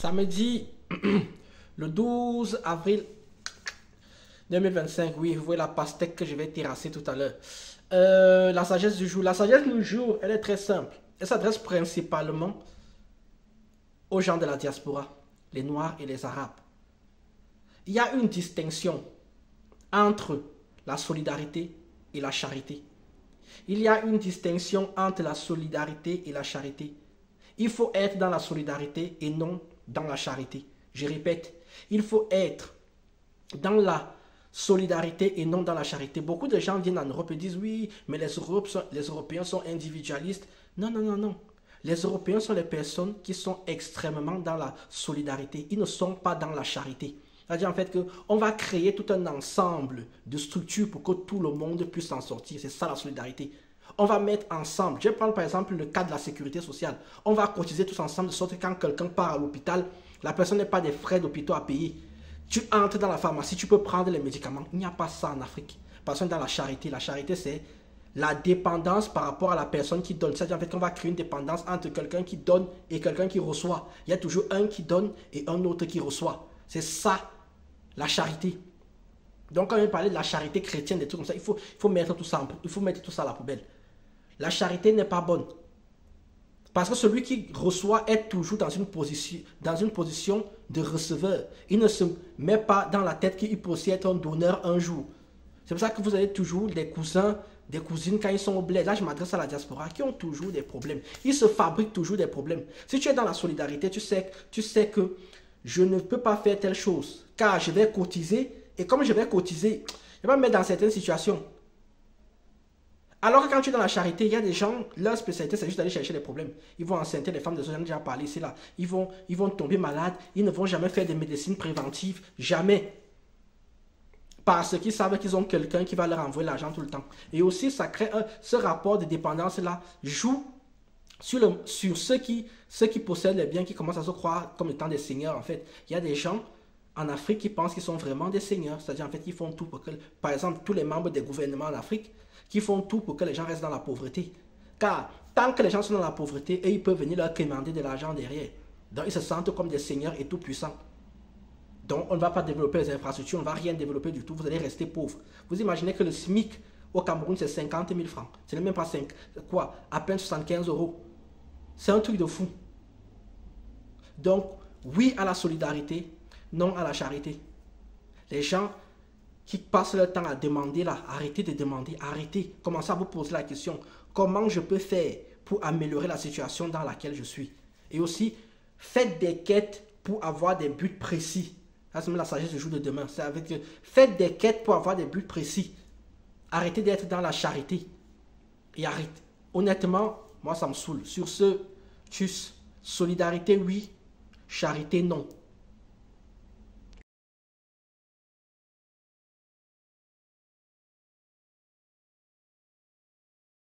Samedi, le 12 avril 2025. Oui, vous voyez la pastèque que je vais terrasser tout à l'heure. La sagesse du jour. La sagesse du jour, elle est très simple. Elle s'adresse principalement aux gens de la diaspora, les Noirs et les Arabes. Il y a une distinction entre la solidarité et la charité. Il y a une distinction entre la solidarité et la charité. Il faut être dans la solidarité et non dans la charité. Je répète, il faut être dans la solidarité et non dans la charité. Beaucoup de gens viennent en Europe et disent oui, mais les Européens sont individualistes. Non, non, non, non. Les Européens sont les personnes qui sont extrêmement dans la solidarité. Ils ne sont pas dans la charité. C'est-à-dire en fait qu'on va créer tout un ensemble de structures pour que tout le monde puisse s'en sortir. C'est ça la solidarité. On va mettre ensemble, je vais prendre par exemple le cas de la sécurité sociale. On va cotiser tous ensemble de sorte que quand quelqu'un part à l'hôpital, la personne n'a pas des frais d'hôpital à payer. Tu entres dans la pharmacie, tu peux prendre les médicaments. Il n'y a pas ça en Afrique. Parce que dans la charité c'est la dépendance par rapport à la personne qui donne. C'est-à-dire en fait qu'on va créer une dépendance entre quelqu'un qui donne et quelqu'un qui reçoit. Il y a toujours un qui donne et un autre qui reçoit. C'est ça, la charité. Donc quand on parle de la charité chrétienne, des trucs comme ça, il faut mettre tout ça à la poubelle. La charité n'est pas bonne. Parce que celui qui reçoit est toujours dans une position de receveur. Il ne se met pas dans la tête qu'il peut aussi être un donneur un jour. C'est pour ça que vous avez toujours des cousins, des cousines quand ils sont au bled. Là, je m'adresse à la diaspora qui ont toujours des problèmes. Ils se fabriquent toujours des problèmes. Si tu es dans la solidarité, tu sais que je ne peux pas faire telle chose car je vais cotiser. Et comme je vais cotiser, je vais me mettre dans certaines situations. Alors que quand tu es dans la charité, il y a des gens, leur spécialité c'est juste d'aller chercher les problèmes. Ils vont enceinter les femmes de ce genre, déjà parlé ici là. Ils vont tomber malades, ils ne vont jamais faire de médecine préventive, jamais. Parce qu'ils savent qu'ils ont quelqu'un qui va leur envoyer l'argent tout le temps. Et aussi, ça crée ce rapport de dépendance là, joue sur ceux qui possèdent les biens, qui commencent à se croire comme étant des seigneurs en fait. Il y a des gens en Afrique qui pensent qu'ils sont vraiment des seigneurs. C'est-à-dire en fait qu'ils font tout pour que, par exemple, tous les membres des gouvernements en Afrique, qui font tout pour que les gens restent dans la pauvreté. Car tant que les gens sont dans la pauvreté, et ils peuvent venir leur demander de l'argent derrière. Donc ils se sentent comme des seigneurs et tout puissants. Donc on ne va pas développer les infrastructures, on ne va rien développer du tout, vous allez rester pauvre. Vous imaginez que le SMIC au Cameroun c'est 50 000 francs. Ce n'est même pas 5, quoi, à peine 75 euros. C'est un truc de fou. Donc oui à la solidarité, non à la charité. Les gens qui passent leur temps à demander là, arrêtez de demander, arrêtez, commencez à vous poser la question, comment je peux faire pour améliorer la situation dans laquelle je suis? Et aussi, faites des quêtes pour avoir des buts précis. Ça, c'est la sagesse du jour de demain. Faites des quêtes pour avoir des buts précis. Arrêtez d'être dans la charité. Et arrêtez. Honnêtement, moi ça me saoule. Sur ce, tchuss, solidarité oui, charité non.